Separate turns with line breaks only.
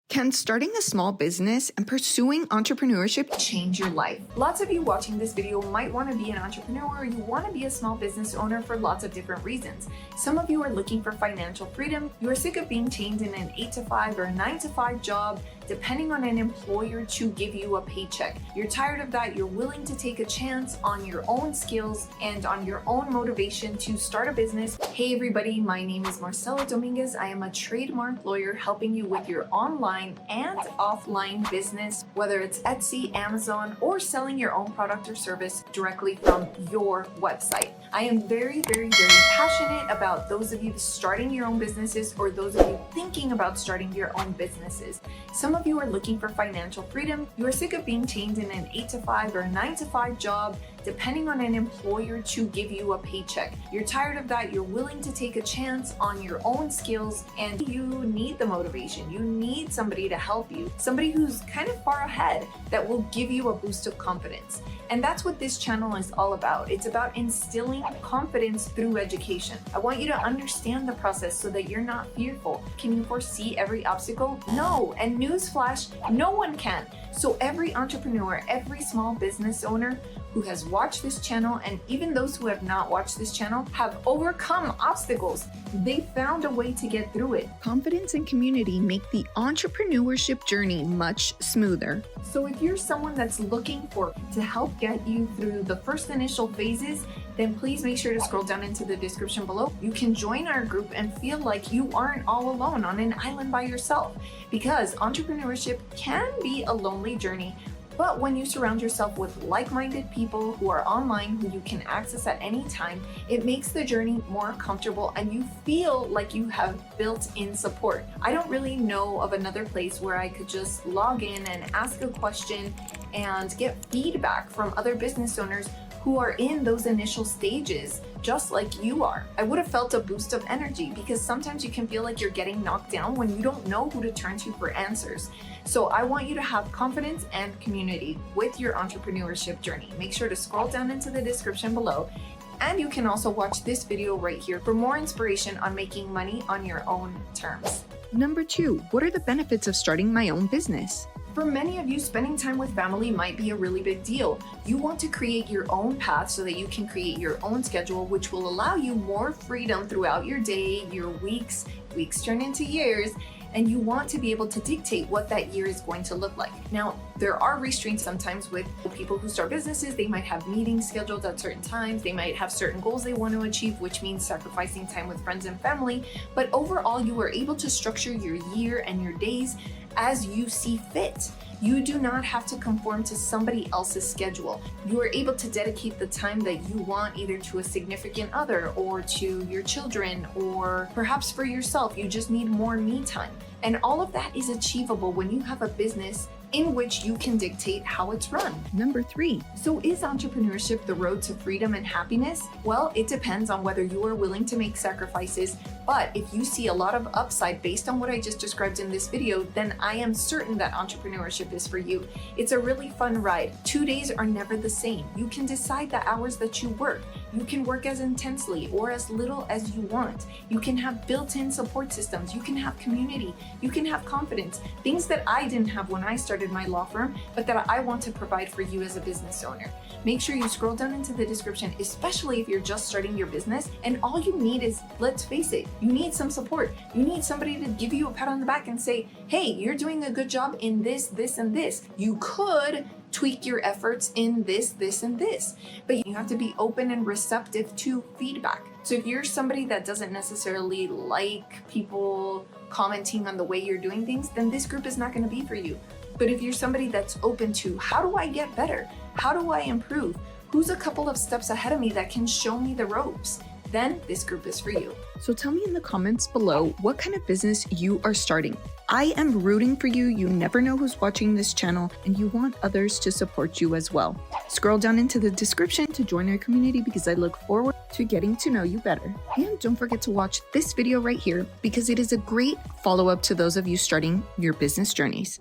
Can starting a small business and pursuing entrepreneurship change your life?
Lots of you watching this video might want to be an entrepreneur or you want to be a small business owner for lots of different reasons. Some of you are looking for financial freedom. You are sick of being chained in an 8-to-5 or 9-to-5 job, depending on an employer to give you a paycheck. You're tired of that. You're willing to take a chance on your own skills and on your own motivation to start a business. Hey everybody, my name is Marcella Dominguez. I am a trademark lawyer helping you with your online and offline business, whether it's Etsy, Amazon, or selling your own product or service directly from your website. I am very passionate about those of you starting your own businesses or those of you thinking about starting your own businesses. Some of you are looking for financial freedom. You are sick of being chained in an 8-to-5 or 9-to-5 job, depending on an employer to give you a paycheck. You're tired of that. You're willing to take a chance on your own skills, and you need the motivation. You need somebody to help you, somebody who's kind of far ahead that will give you a boost of confidence. And that's what this channel is all about. It's about instilling confidence through education. I want you to understand the process so that you're not fearful. Can you foresee every obstacle? No. And newsflash, no one can. So every entrepreneur, every small business owner who has watched this channel, and even those who have not watched this channel, have overcome obstacles. They found a way to get through it.
Confidence and community make the entrepreneurship journey much smoother.
So if you're someone that's looking to help get you through the first initial phases, then please make sure to scroll down into the description below. You can join our group and feel like you aren't all alone on an island by yourself, because entrepreneurship can be a lonely journey. But when you surround yourself with like-minded people who are online, who you can access at any time, it makes the journey more comfortable and you feel like you have built-in support. I don't really know of another place where I could just log in and ask a question and get feedback from other business owners who are in those initial stages, just like you are. I would have felt a boost of energy, because sometimes you can feel like you're getting knocked down when you don't know who to turn to for answers. So I want you to have confidence and community with your entrepreneurship journey. Make sure to scroll down into the description below, and you can also watch this video right here for more inspiration on making money on your own terms.
Number 2, what are the benefits of starting my own business?
For many of you, spending time with family might be a really big deal. You want to create your own path so that you can create your own schedule, which will allow you more freedom throughout your day, your weeks turn into years, and you want to be able to dictate what that year is going to look like. Now, there are restraints sometimes with people who start businesses. They might have meetings scheduled at certain times. They might have certain goals they want to achieve, which means sacrificing time with friends and family. But overall, you are able to structure your year and your days as you see fit. You do not have to conform to somebody else's schedule. You are able to dedicate the time that you want, either to a significant other or to your children, or perhaps for yourself. You just need more me time. And all of that is achievable when you have a business in which you can dictate how it's run.
Number 3.
So is entrepreneurship the road to freedom and happiness? Well, it depends on whether you are willing to make sacrifices, but if you see a lot of upside based on what I just described in this video, then I am certain that entrepreneurship is for you. It's a really fun ride. 2 days are never the same. You can decide the hours that you work. You can work as intensely or as little as you want. You can have built-in support systems. You can have community. You can have confidence. Things that I didn't have when I started my law firm, but that I want to provide for you as a business owner. Make sure you scroll down into the description, especially if you're just starting your business, and all you need is, let's face it, you need some support. You need somebody to give you a pat on the back and say, hey, you're doing a good job in this, this, and this. You could tweak your efforts in this, this, and this. But you have to be open and receptive to feedback. So if you're somebody that doesn't necessarily like people commenting on the way you're doing things, then this group is not going to be for you. But if you're somebody that's open to, how do I get better? How do I improve? Who's a couple of steps ahead of me that can show me the ropes? Then this group is for you.
So tell me in the comments below what kind of business you are starting. I am rooting for you. You never know who's watching this channel, and you want others to support you as well. Scroll down into the description to join our community, because I look forward to getting to know you better. And don't forget to watch this video right here, because it is a great follow-up to those of you starting your business journeys.